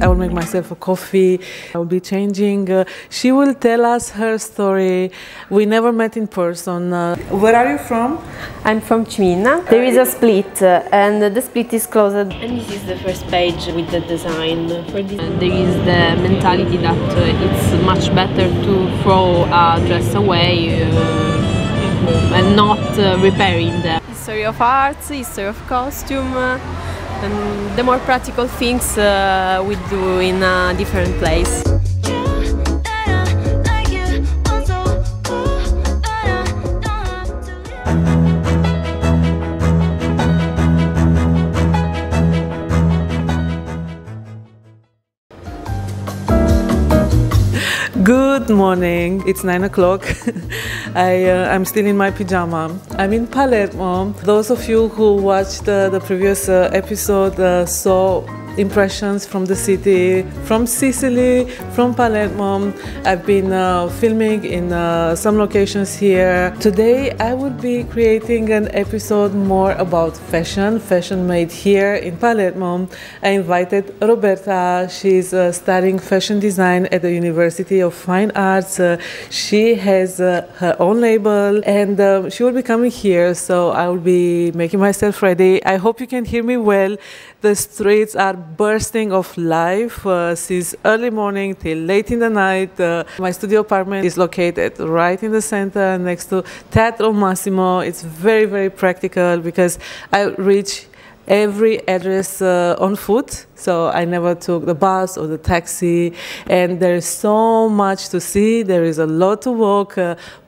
I will make myself a coffee. I will be changing. She will tell us her story. We never met in person. Where are you from? I'm from Cimina. There is a split and the split is closed. And this is the first page with the design. For this, there is the mentality that it's much better to throw a dress away and not repairing them. History of arts, history of costume, and the more practical things we do in a different place. Good morning. It's 9 o'clock. I'm still in my pajama. I'm in Palermo. Those of you who watched the previous episode saw impressions from the city, from Sicily, from Palermo. I've been filming in some locations here. Today I will be creating an episode more about fashion made here in Palermo. I invited Roberta. She's studying fashion design at the University of Fine Arts. She has her own label and she will be coming here, so I will be making myself ready. I hope you can hear me well. The streets are bursting of life since early morning till late in the night. My studio apartment is located right in the center next to Teatro Massimo. It's very, very practical because I reach every address on foot, so I never took the bus or the taxi, and there is so much to see. There is a lot to walk,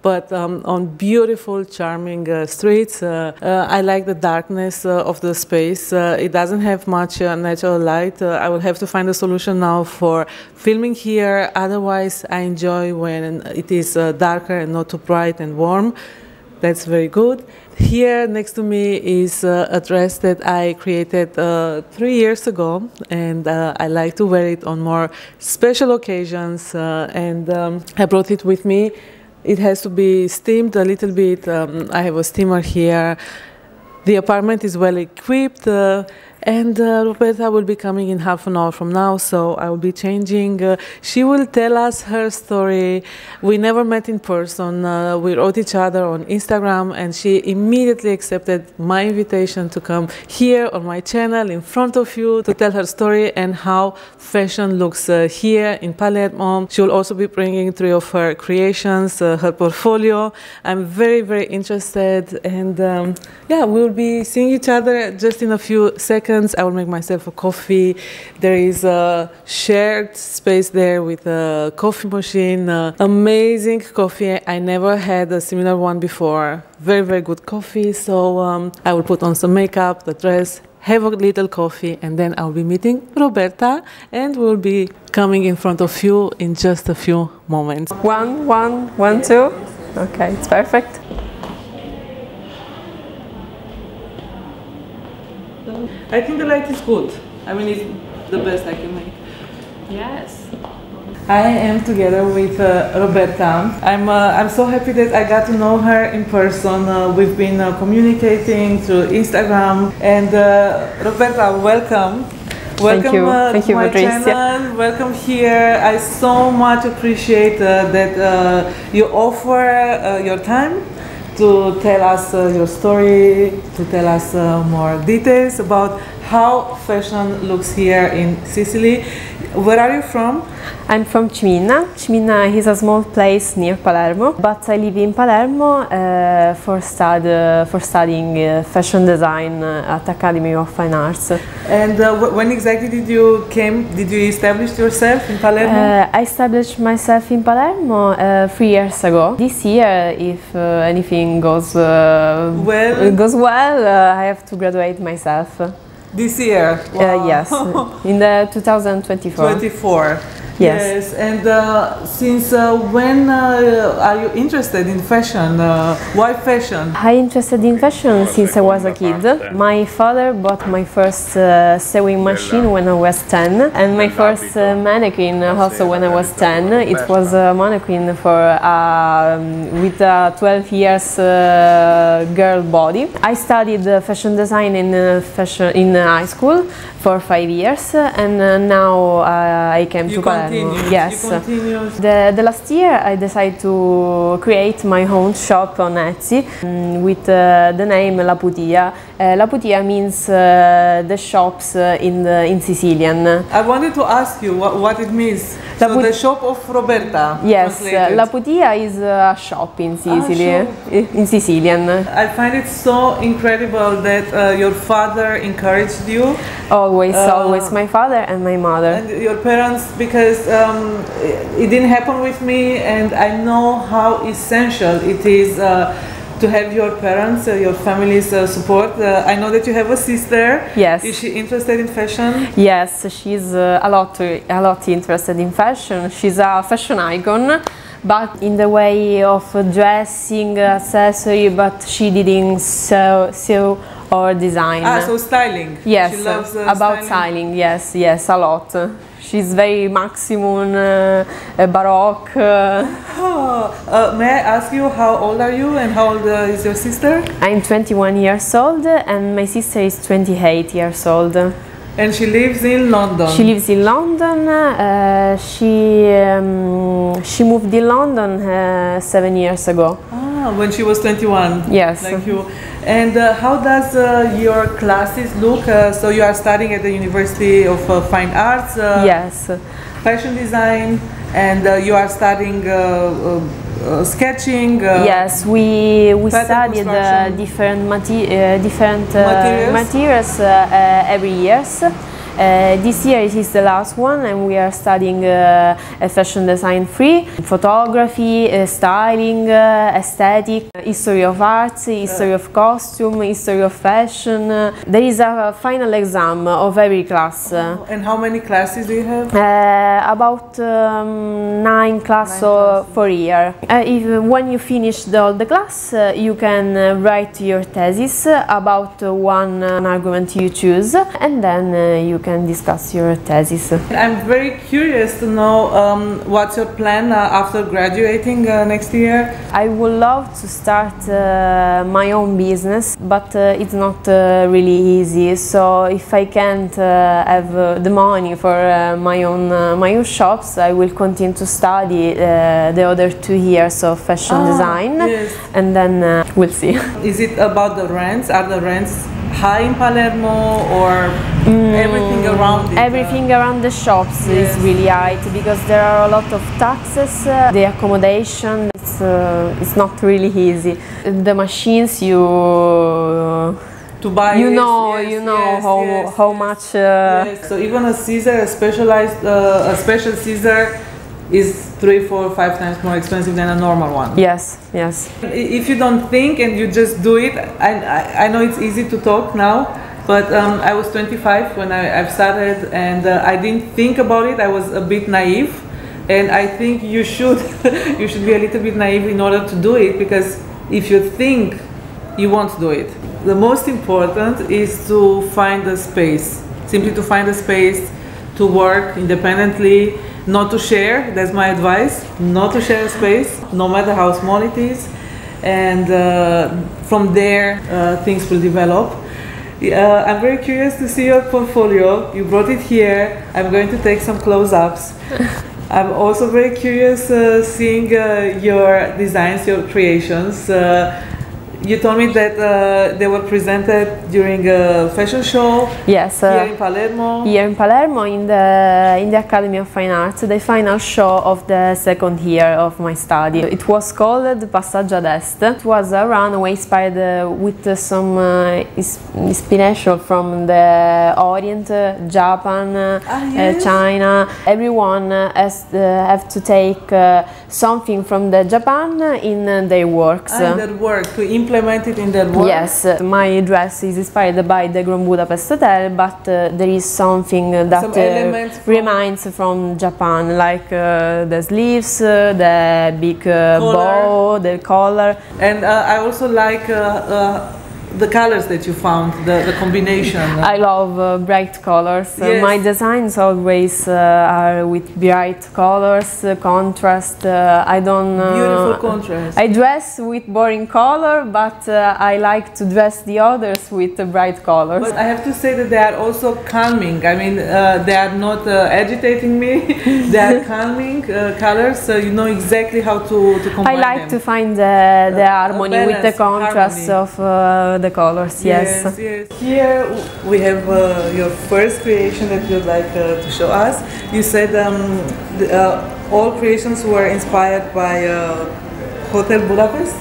but on beautiful, charming streets. I like the darkness of the space. It doesn't have much natural light. I will have to find a solution now for filming here. Otherwise, I enjoy when it is darker and not too bright and warm. That's very good. Here next to me is a dress that I created 3 years ago, and I like to wear it on more special occasions, and I brought it with me. It has to be steamed a little bit. I have a steamer here. The apartment is well equipped, and Roberta will be coming in half an hour from now, so I will be changing. She will tell us her story. We never met in person. We wrote each other on Instagram, and she immediately accepted my invitation to come here on my channel in front of you to tell her story and how fashion looks here in Palermo. She will also be bringing 3 of her creations, her portfolio. I'm very, very interested, and yeah, we will be seeing each other just in a few seconds. I will make myself a coffee. There is a shared space there with a coffee machine. Amazing coffee. I never had a similar one before. Very, very good coffee. So I will put on some makeup, the dress, have a little coffee, and then I'll be meeting Roberta, and we'll be coming in front of you in just a few moments. 1, 1, 1, 2. Okay, it's perfect. I think the light is good. I mean, it's the best I can make. Yes. I am together with Roberta. I'm so happy that I got to know her in person. We've been communicating through Instagram. And Roberta, welcome. Welcome Thank you, to my Patricia. channel. Welcome here. I so much appreciate that you offer your time to tell us your story, to tell us more details about how fashion looks here in Sicily. Where are you from? I'm from Cimina. Cimina is a small place near Palermo, but I live in Palermo for studying fashion design at Academy of Fine Arts. And when exactly did you establish yourself in Palermo? I established myself in Palermo 3 years ago. This year, if anything goes well, I have to graduate myself. This year? Wow. Yes, in the 2024. 24. Yes. And since when are you interested in fashion? Why fashion? I'm interested in fashion since I was a kid. My father bought my first sewing machine when I was 10, and my first mannequin also when I was 10. It was a mannequin for with a 12 years girl body. I studied fashion design in high school for 5 years, and now I came to Palermo. Yes. You continue. The last year I decided to create my own shop on Etsy with the name La Putia. La Putia means the shops in Sicilian. I wanted to ask you what it means. So the shop of Roberta. Yes, La Putia is a shop in Sicily, in Sicilian. I find it so incredible that your father encouraged you. Always, always. My father and my mother. And your parents, because it didn't happen with me, and I know how essential it is to have your parents, your family's support. I know that you have a sister. Yes. Is she interested in fashion? Yes, she's a lot interested in fashion. She's a fashion icon, but in the way of dressing, accessory, but she didn't sew or design. So styling. Yes, she loves about styling. Yes, yes, a lot. She's very maximum, baroque. May I ask you, how old are you and how old is your sister? I'm 21 years old and my sister is 28 years old. And she lives in London? She lives in London. She moved in London 7 years ago. When she was 21? Yes. Like you. And how does your classes look? So you are studying at the University of Fine Arts? Yes. Fashion design, and you are studying sketching? Yes, we studied different materials every year. This year it is the last one, and we are studying a fashion design 3, photography, styling, aesthetic, history of art, history of costume, history of fashion. There is a final exam of every class. And how many classes do you have? About 9 classes for a year. When you finish all the class, you can write your thesis about one argument you choose, and then you can discuss your thesis. I'm very curious to know what's your plan after graduating next year? I would love to start my own business, but it's not really easy. So if I can't have the money for my own shops, I will continue to study the other 2 years of fashion design, yes. And then we'll see. Is it about the rents? Are the rents high in Palermo, or everything around it? Everything around the shops is really high because there are a lot of taxes. The accommodation, it's not really easy. The machines to buy, how much. So even a scissor, a special scissor, is 3, 4, 5 times more expensive than a normal one. Yes, yes. If you don't think and you just do it, I know it's easy to talk now, but I was 25 when I've started, and I didn't think about it. I was a bit naive, and I think you should you should be a little bit naive in order to do it, because if you think, you won't do it. The most important is to find a space, simply to find a space to work independently. Not to share, that's my advice, not to share a space, no matter how small it is, and from there things will develop. I'm very curious to see your portfolio. You brought it here. I'm going to take some close-ups. I'm also very curious seeing your designs, your creations. You told me that they were presented during a fashion show. Yes. Here in Palermo. Here in Palermo, in the Academy of Fine Arts, the final show of the second year of my study. It was called Passaggio ad Est. It was a runway inspired with some inspiration from the Orient, Japan, China. Everyone have to take something from the Japan in their works. In their work, to implement it in their work? Yes, my dress is inspired by the Grand Budapest Hotel, but there is something that reminds from Japan, like the sleeves, the big bow, the collar. And I also like the colors that you found, the combination. I love bright colors. Yes. My designs always are with bright colors, contrast. I don't. Beautiful contrast. I dress with boring color, but I like to dress the others with bright colors. But I have to say that they are also calming. I mean, they are not agitating me. They are calming colors, so you know exactly how to combine I like them. to find the harmony with the balance, contrast harmony. of the colors. Yes. Yes. Here we have your first creation that you'd like to show us. You said all creations were inspired by Hotel Budapest?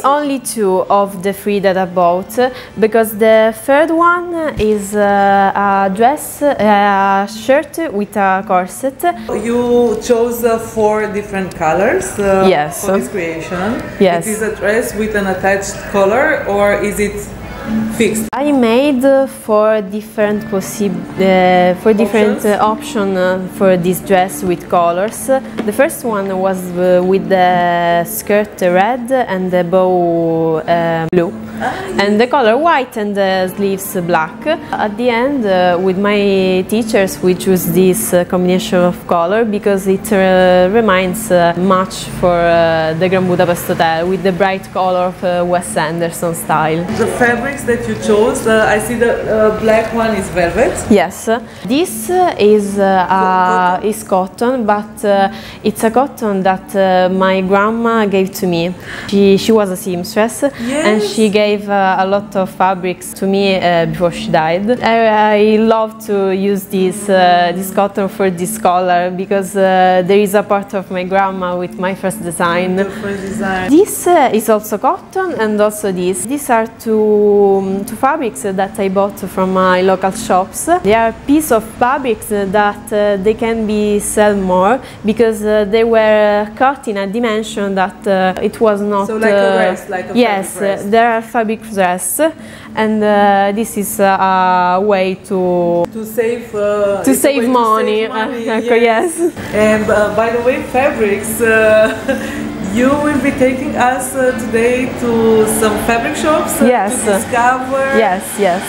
Only two of the three that I bought, because the third one is a dress, a shirt with a corset. You chose 4 different colors Yes. for this creation. Yes. It is a dress with an attached collar, or is it fixed? I made 4 different options for this dress with colors. The first one was with the skirt red and the bow blue, and the color white and the sleeves black. At the end, with my teachers, we choose this combination of color because it reminds much for the Grand Budapest Hotel with the bright color of Wes Anderson style. The fabrics that you chose, I see the black one is velvet. Yes, this is cotton, but it's a cotton that my grandma gave to me. She was a seamstress, Yes. and she gave a lot of fabrics to me before she died. I love to use this cotton for this color because there is a part of my grandma with my first design. The first design. This is also cotton, and also this. These are two fabrics that I bought from my local shops. They are piece of fabrics that they can be sell more because they were cut in a dimension that it was not. So like a dress, like a yes, fabric dress. there are fabric dress, and this is a way to save money. Yes. Yes. And by the way, fabrics. You will be taking us today to some fabric shops Yes. to discover Yes, yes.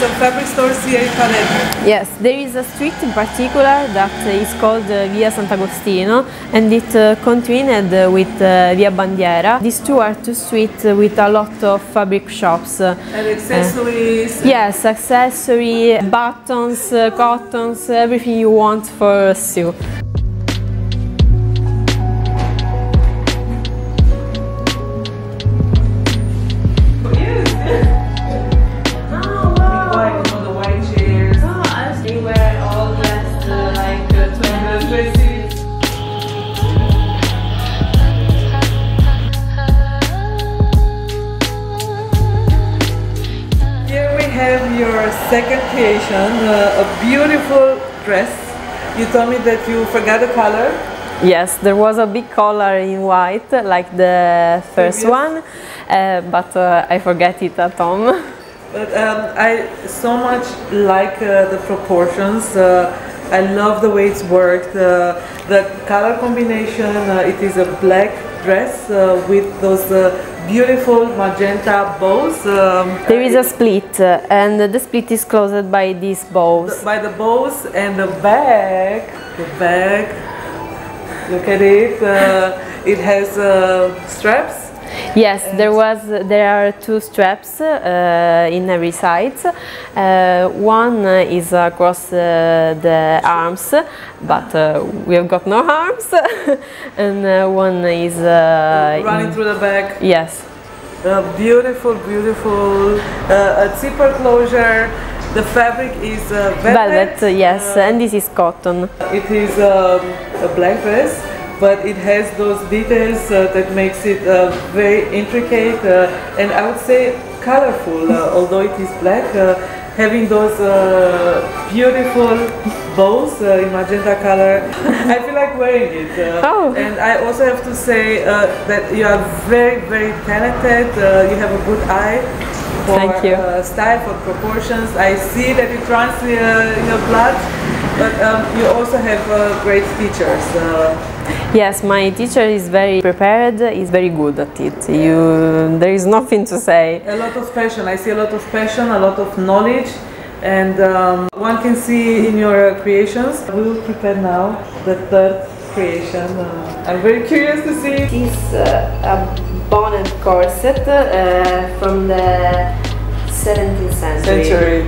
some fabric stores here in Palermo. Yes, there is a street in particular that is called Via Sant'Agostino, and it continued with Via Bandiera. These two are two streets with a lot of fabric shops. And accessories. Yes, accessory, buttons, cottons, everything you want for a suit. Your second creation, a beautiful dress. You told me that you forgot the color. Yes, there was a big collar in white, like the first one, but I forget it at home. But I so much like the proportions. I love the way it's worked. The color combination, it is a black dress with those beautiful magenta bows. There is a split, and the split is closed by these bows. By the bows and the back. The back. Look at it. It has straps. Yes, there are 2 straps in every side. One is across the arms, but we have got no arms, and one is running through the back. Yes. Beautiful, beautiful. A zipper closure. The fabric is velvet. Yes, and this is cotton. It is a black dress, but it has those details that makes it very intricate and I would say colorful, although it is black. Having those beautiful bows in magenta color, I feel like wearing it. And I also have to say that you are very, very talented. You have a good eye for Thank you. Style, for proportions. I see that it runs in your blood. But you also have great teachers. Yes, my teacher is very prepared, is very good at it. There is nothing to say. A lot of passion. I see a lot of passion, a lot of knowledge, and one can see in your creations. We will prepare now the third creation. I'm very curious to see. It is a bonnet corset from the 17th century.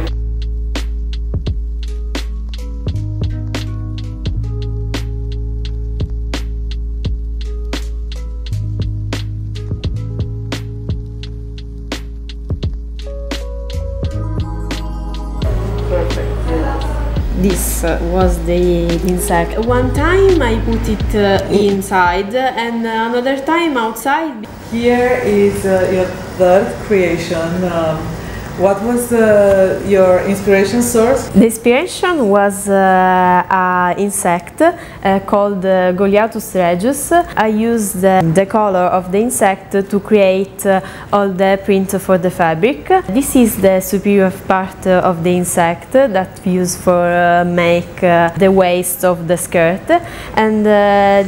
This was the insect. One time I put it inside and another time outside. Here is your third creation. What was your inspiration source? The inspiration was an insect called Goliathus regius. I used the color of the insect to create all the print for the fabric. This is the superior part of the insect that we use for make the waist of the skirt, and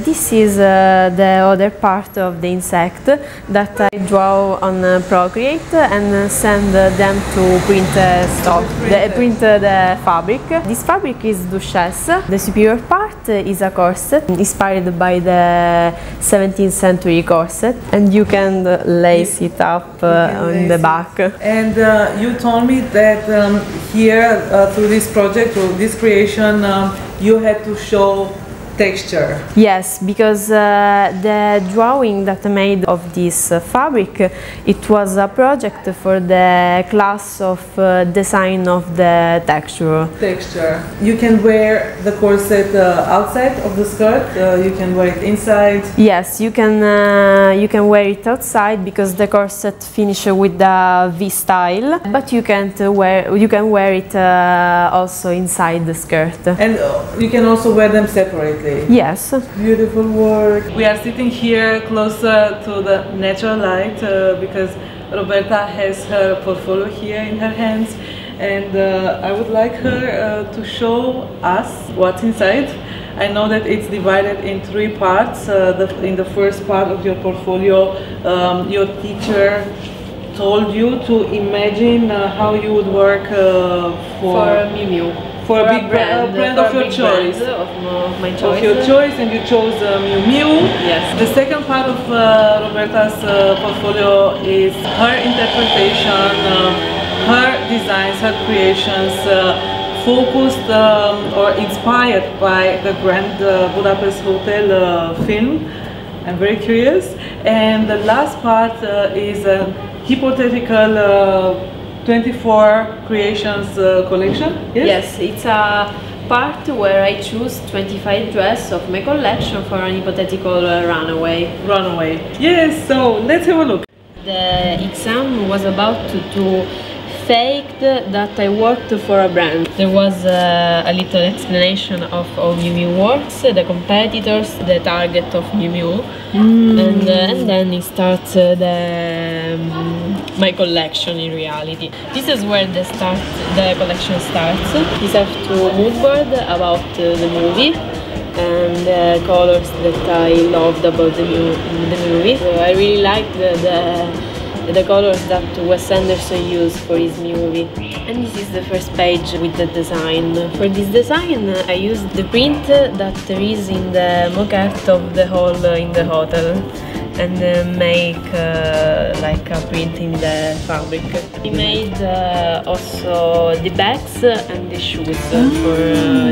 this is the other part of the insect that I draw on Procreate and send them to print the fabric. This fabric is Duchesse. The superior part is a corset inspired by the 17th century corset, and you can lace it up on the back. And you told me that here through this project, through this creation, you had to show texture. Yes, because the drawing that I made of this fabric, it was a project for the class of design of the texture. You can wear the corset outside of the skirt. You can wear it inside. Yes, you can wear it outside because the corset finishes with the V style, but you can wear it also inside the skirt. And you can also wear them separately. Yes. Beautiful work. We are sitting here closer to the natural light because Roberta has her portfolio here in her hands, and I would like her to show us what's inside. I know that it's divided in three parts. In the first part of your portfolio, your teacher told you to imagine how you would work for Miu Miu. For a big brand of your choice. Of your choice, and you chose Miu Miu. Yes. The second part of Roberta's portfolio is her interpretation, her designs, her creations, focused or inspired by the Grand Budapest Hotel film. I'm very curious. And the last part is a hypothetical 24 creations collection. Yes, it's a part where I choose 25 dresses of my collection for an hypothetical runaway. Yes, so let's have a look. The exam was about to fake that I worked for a brand. There was a little explanation of how Miu Miu works, the competitors, the target of Miu Miu, and then it starts my collection in reality. This is where the collection starts. You have to mood board about the movie and the colors that I loved about the movie. So I really liked the colors that Wes Anderson used for his movie. And this is the first page with the design. For this design I used the print that there is in the moquette of the hall in the hotel, and make like a print in the fabric. We made also the bags and the shoes for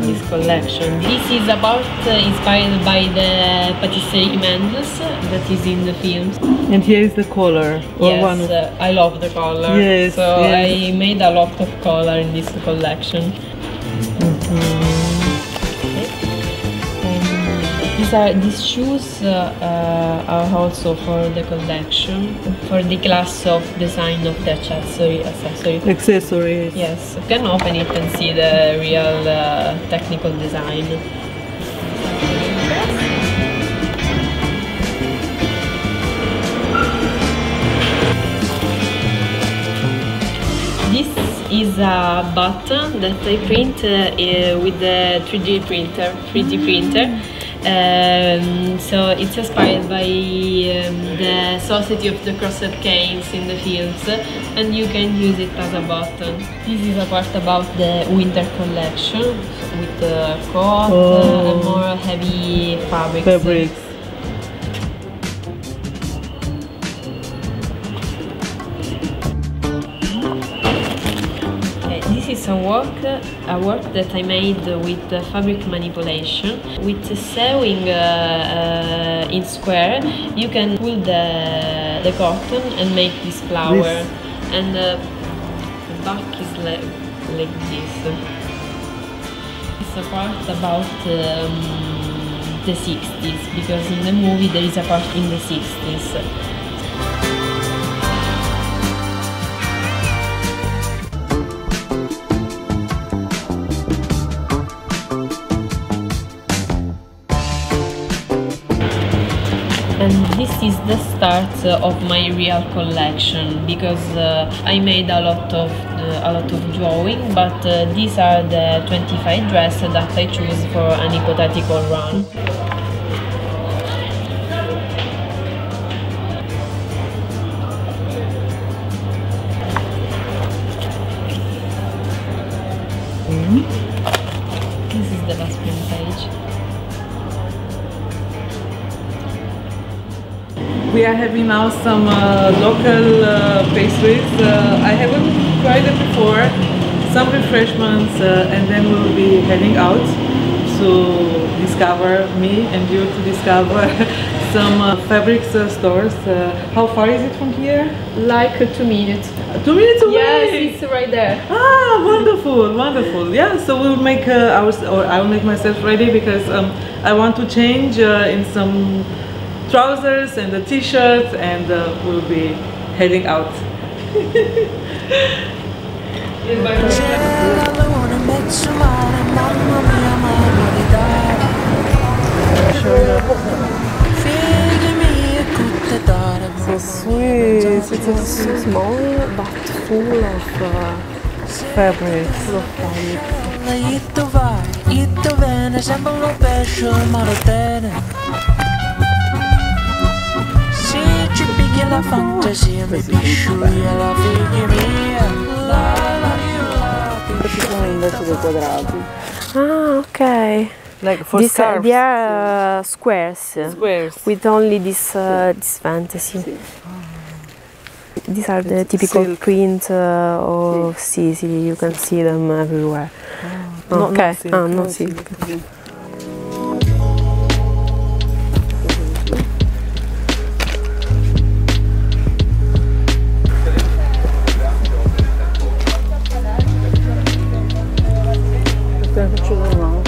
this collection. This is a part inspired by the patisserie Mendes that is in the films. And here is the color. Yes, I love the color. Yes, so yes. I made a lot of color in this collection. These shoes are also for the collection, for the class of design of the accessories. Yes, you can open it and see the real technical design. This is a button that I print with the 3D printer. So it's inspired by the Society of the Crossed Canes in the fields, and you can use it as a button. This is a part about the winter collection with coat and more heavy fabrics. This is a work that I made with fabric manipulation. With sewing in square, you can pull the cotton and make this flower. And the back is like this. It's a part about the 60s, because in the movie there is a part in the 60s. And this is the start of my real collection, because I made a lot of drawing, but these are the 25 dresses that I choose for an hypothetical run. This is the last print page. We are having now some local pastries. I haven't tried it before. Some refreshments, and then we will be heading out to discover, me and you to discover some fabrics stores. How far is it from here? Like 2 minutes. 2 minutes away? Yes, it's right there. Ah, wonderful, wonderful. Yeah, so we'll make I'll make myself ready, because I want to change in some trousers and a t-shirt, and we'll be heading out. So sweet. It's so small but full of fabrics. La fantasia mi pisciuglia la figlia mia. Invece dei quadrati. Ah, okay. Like for scarves. They are squares. Squares. With only this fantasy. Sì. These are the typical silk print of Sicily. You can see them everywhere. Oh. Okay. No silk.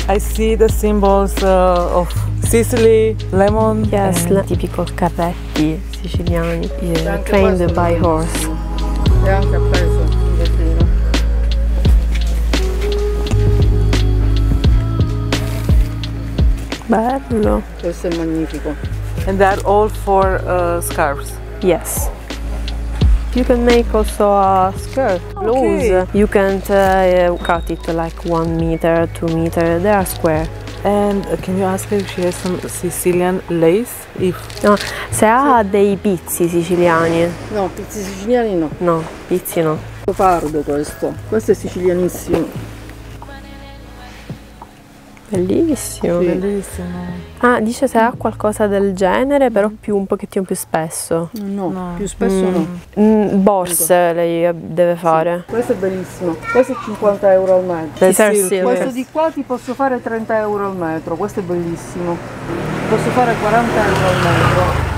I see the symbols of Sicily, lemon. Yes, typical carretti siciliani, trained by horse. E anche appeso in vetrina. Bello. Questo è magnifico. And they're all for scarves. Yes. You can make also a skirt, blouse. Okay. You can cut it like 1 meter, 2 meter. They are square. And can you ask her if she has some Sicilian lace? No, se ha dei pizzi siciliani. No, pizzi siciliani no. No, pizzi no. Pardo questo. Questo è sicilianissimo. Bellissimo. Sì. Bellissimo. Ah, dice se ha qualcosa del genere, però un pochettino più spesso. No, più spesso no. Borse lei deve fare. Sì. Questo è bellissimo. Questo è 50 euro al metro. Questo di qua ti posso fare 30 euro al metro. Questo è bellissimo. Posso fare 40 euro al metro.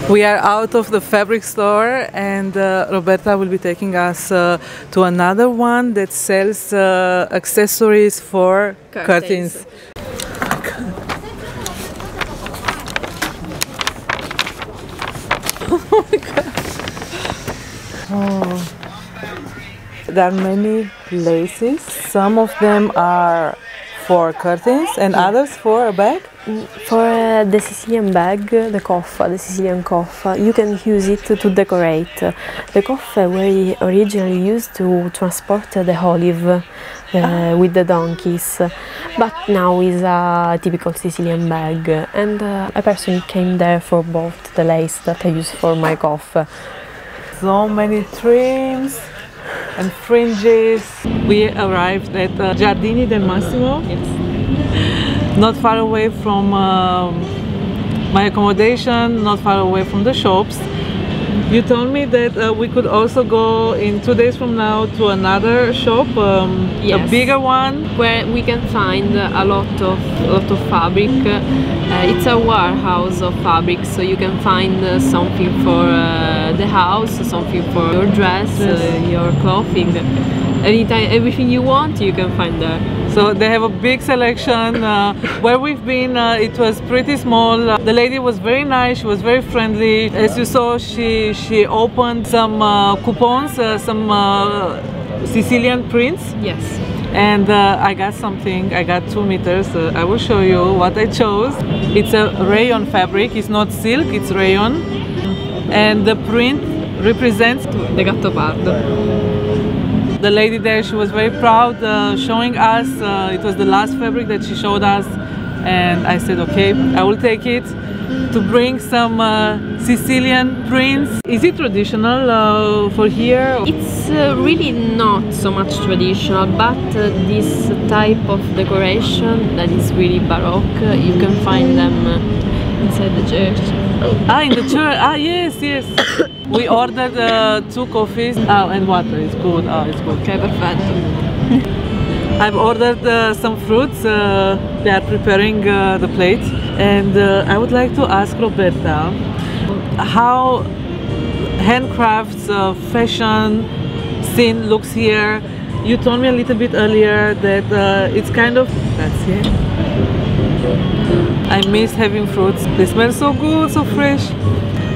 We are out of the fabric store, and Roberta will be taking us to another one that sells accessories for curtains. Oh my god! Oh. There are many laces. Some of them are for curtains and others for a bag? For the Sicilian bag, the coffa, the Sicilian coffa, you can use it to decorate. The coffa were originally used to transport the olive with the donkeys, but now is a typical Sicilian bag, and I personally came there for both the lace that I use for my coffa. So many trims and fringes. We arrived at Giardini del Massimo. Yes. Not far away from my accommodation, not far away from the shops. You told me that we could also go in 2 days from now to another shop, yes, a bigger one, where we can find a lot of fabric. It's a warehouse of fabric, so you can find something for the house, something for your dress, your clothing. Anytime, everything you want, you can find there. So they have a big selection. Where we've been, it was pretty small. The lady was very nice, she was very friendly. As you saw, she opened some coupons, some Sicilian prints. Yes. And I got something, I got 2 meters. I will show you what I chose. It's a rayon fabric, it's not silk, it's rayon. And the print represents the Gattopardo. The lady there, she was very proud showing us. It was the last fabric that she showed us, and I said, okay, I will take it to bring some Sicilian prints. Is it traditional for here? It's really not so much traditional, but this type of decoration that is really Baroque, you can find them inside the church. Ah, in the church. Ah, yes, yes. We ordered 2 coffees. Oh, and water. It's good. Oh, it's good. Okay, perfetto. I've ordered some fruits. They are preparing the plate. And I would like to ask Roberta how handcrafts, fashion scene looks here. You told me a little bit earlier that it's kind of... That's it. I miss having fruits. They smell so good, so fresh.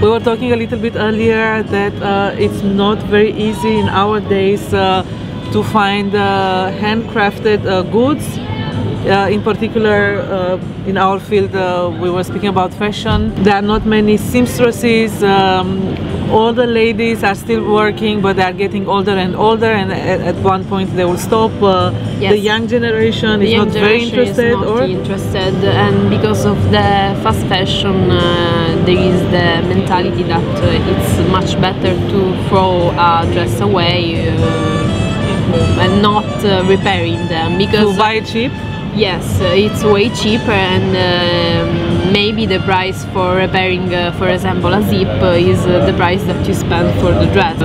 We were talking a little bit earlier that it's not very easy in our days to find handcrafted goods. In particular, in our field, we were speaking about fashion. There are not many seamstresses. All the ladies are still working, but they are getting older and older, and at one point they will stop. Yes. The young generation is not very interested, and because of the fast fashion, there is the mentality that it's much better to throw a dress away and not repairing them, because to buy it cheap. Yes, it's way cheaper, and maybe the price for repairing, for example, a zip is the price that you spend for the dress.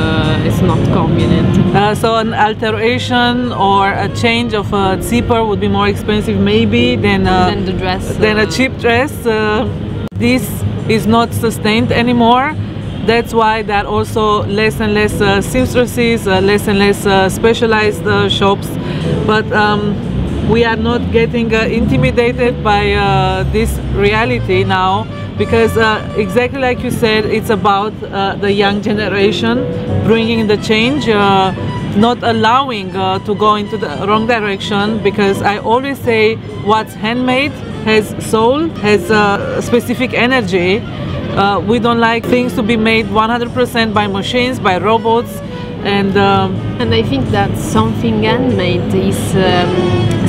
It's not convenient. So an alteration or a change of a zipper would be more expensive maybe than the dress. Than a cheap dress. This is not sustained anymore. That's why there are also less and less seamstresses, less and less specialized shops. But we are not getting intimidated by this reality now, because exactly like you said, it's about the young generation bringing the change, not allowing to go into the wrong direction, because I always say what's handmade has soul, has specific energy. We don't like things to be made 100% by machines, by robots, and I think that something handmade is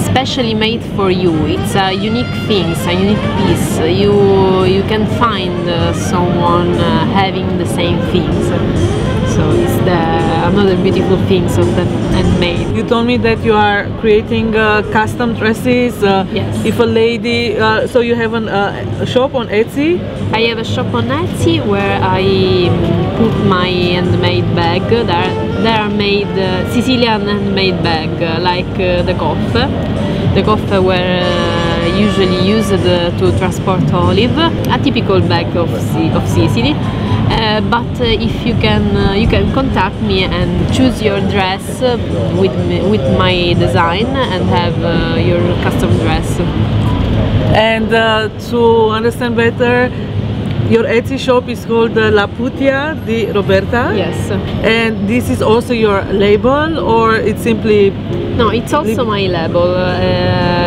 especially made for you. It's a unique thing, a unique piece. You can find someone having the same things. So it's another beautiful things of the handmade. You told me that you are creating custom dresses. Yes. If a lady, so you have a shop on Etsy? I have a shop on Etsy where I put my handmade bag. There are made Sicilian handmade bag, like the coffe. The coffe were usually used to transport olive, a typical bag of Sicily. But if you can contact me and choose your dress with my design and have your custom dress. And to understand better, your Etsy shop is called La Putia di Roberta? Yes. And this is also your label, or it's simply... No, it's also my label.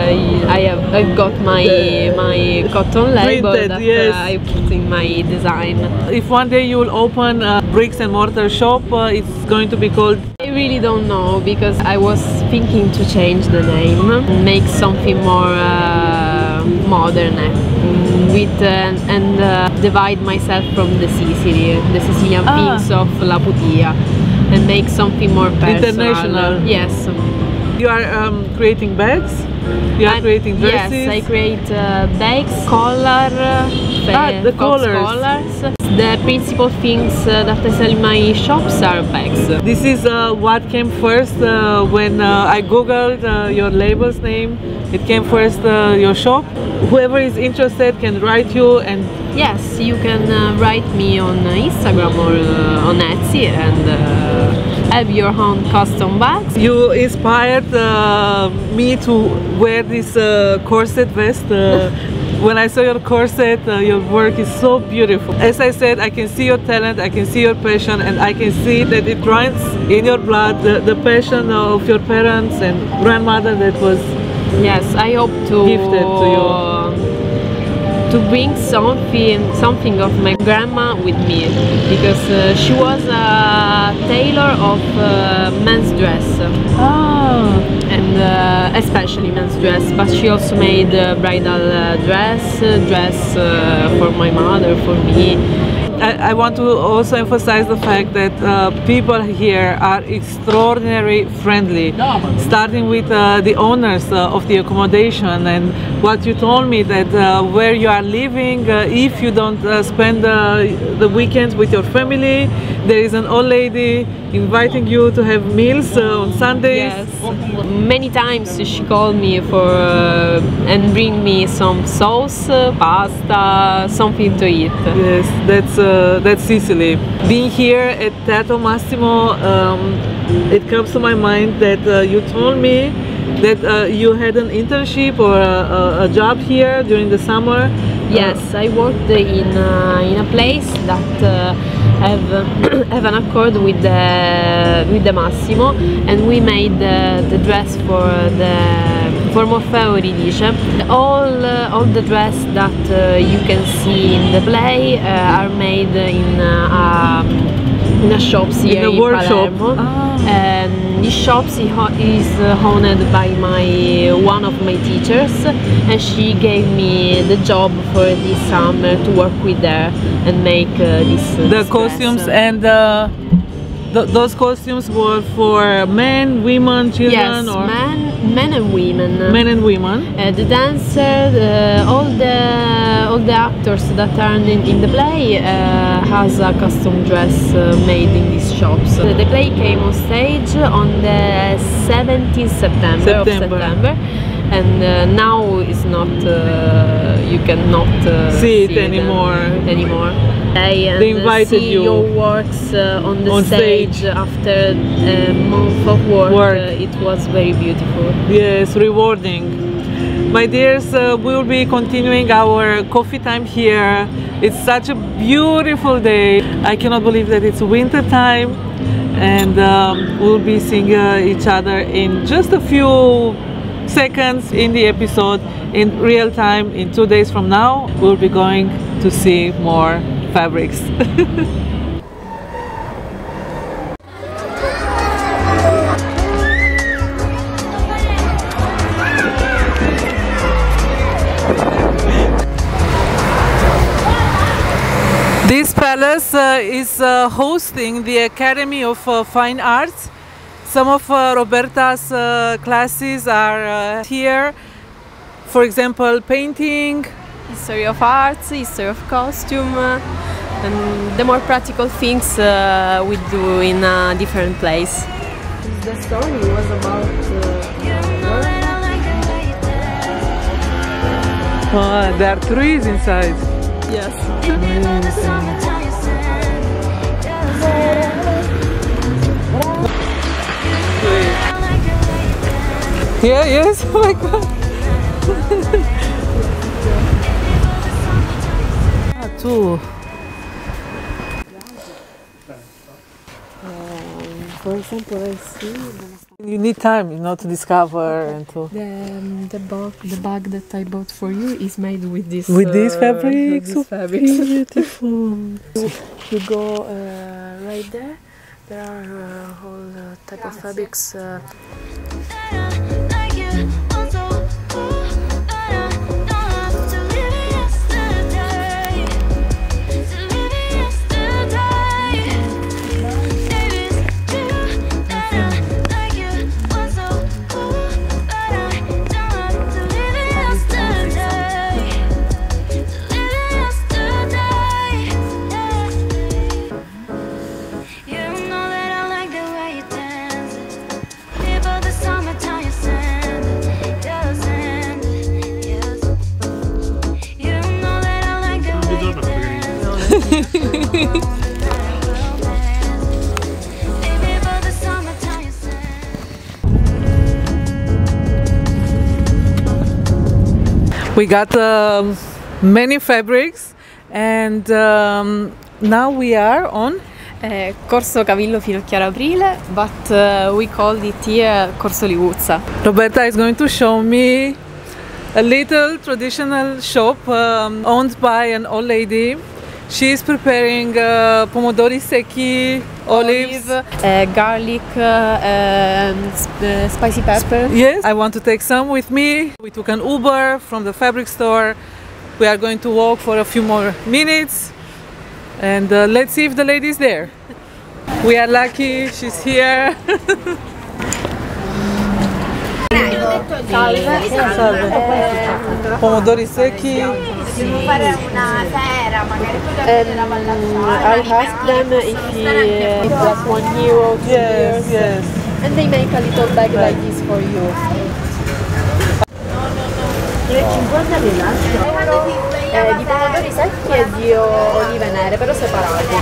I've got my cotton label Printed, that yes. I put in my design. If one day you will open a bricks and mortar shop, it's going to be called... I really don't know, because I was thinking to change the name, make something more modern with and divide myself from the Sicilian things of La Putia, and make something more personal. International. Yes. You are creating bags? You are creating dresses? Yes, I create bags, collar, the collars. The principal things that I sell in my shops are bags. This is what came first when I googled your label's name. It came first your shop. Whoever is interested can write you, and yes, you can write me on Instagram or on Etsy and have your own custom bags. You inspired me to wear this corset vest. When I saw your corset, your work is so beautiful. As I said, I can see your talent, I can see your passion, and I can see that it runs in your blood, the passion of your parents and grandmother that was yes, I hope to gifted to you. To bring something of my grandma with me, because she was a tailor of men's dress. And especially men's dress, but she also made bridal dress for my mother, for me. I want to also emphasize the fact that people here are extraordinarily friendly, starting with the owners of the accommodation, and what you told me that where you are living, if you don't spend the weekends with your family, there is an old lady inviting you to have meals on Sundays. Yes. Many times she called me for and bring me some sauce, pasta, something to eat. Yes, that's Sicily. Being here at Teatro Massimo, it comes to my mind that you told me that you had an internship or a job here during the summer. Yes, I worked in a place that have an accord with the Massimo, and we made the dress for Morfeo Eurydice. All the dress that you can see in the play are made in a shop here in Palermo. And this shop is owned by one of my teachers, and she gave me the job for this summer to work with her and make this costumes dress. And those costumes were for men, women, children, yes, or men and women. Men and women. The dancers, all the actors that are in the play has a custom dress made in these shops. The play came on stage on the 17th September. And now it's not, you cannot see it anymore. They invited you. Your works on the stage after a month of work. It was very beautiful. Yes, rewarding. My dears, we will be continuing our coffee time here. It's such a beautiful day. I cannot believe that it's winter time, and we'll be seeing each other in just a few seconds in the episode. In real time, in 2 days from now, we'll be going to see more fabrics. This palace is hosting the Academy of Fine Arts. Some of Roberta's classes are here. For example, painting, history of arts, history of costume, and the more practical things we do in a different place. The story was about there are trees inside. yes. Yeah, yes, oh my god. Two. For example, I see You need time, you know, to discover and to... The bag that I bought for you is made with this... With these fabrics? With this fabrics. Beautiful. You go right there. There are all type of fabrics. We got many fabrics, and now we are on Corso Cavillo fino a Chiara Aprile, but we called it here Corso Liguzza. Roberta is going to show me a little traditional shop owned by an old lady. She is preparing pomodori secchi, olives, garlic, spicy pepper. Yes, I want to take some with me. We took an Uber from the fabric store. We are going to walk for a few more minutes, and let's see if the lady is there. We are lucky, she's here. Salve. Pomodori secchi. I asked them if that's €1, €2. Yes. And they make a little bag like this for you. Di pomodori secchi e di olive nere, però separati.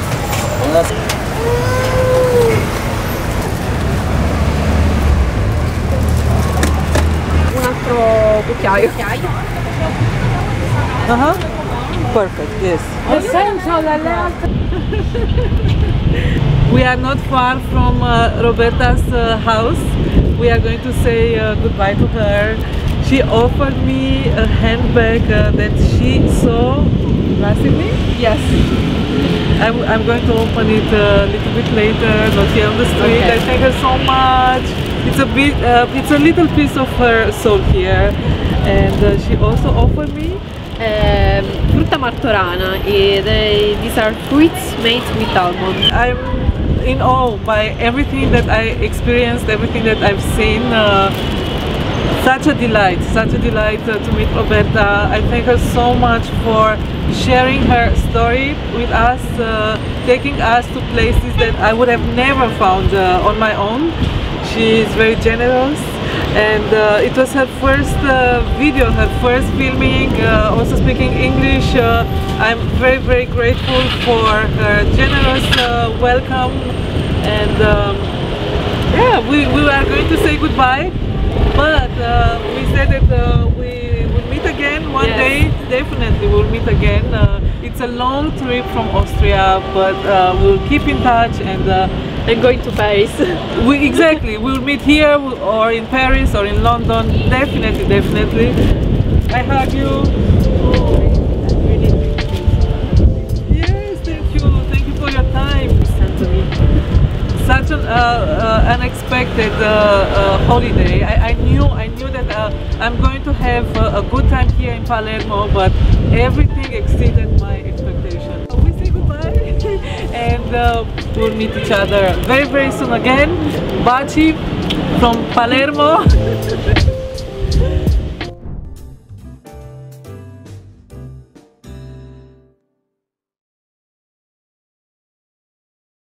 Un altro cucchiaio. Perfect, yes. We are not far from Roberta's house. We are going to say goodbye to her. She offered me a handbag that she saw last evening. Yes. I'm going to open it a little bit later, not here on the street. Okay. I thank her so much. It's a little piece of her soul here, and she also offered me frutta martorana. These are fruits made with almond. I'm in awe by everything that I experienced, everything that I've seen. Such a delight to meet Roberta. I thank her so much for sharing her story with us, taking us to places that I would have never found on my own. She is very generous, and it was her first video, her first filming, also speaking English. I'm very, very grateful for her generous welcome, and yeah, we are going to say goodbye, but we said that we will meet again one day. Definitely we'll meet again. It's a long trip from Austria, but we'll keep in touch, and I'm going to Paris. We'll meet here or in Paris or in London. Definitely. I hug you. Yes, thank you for your time. Listen to me. Such an unexpected holiday. I knew that I'm going to have a good time here in Palermo, but everything exceeded my expectation. We say goodbye, and we'll meet each other very, very soon again. Baci from Palermo.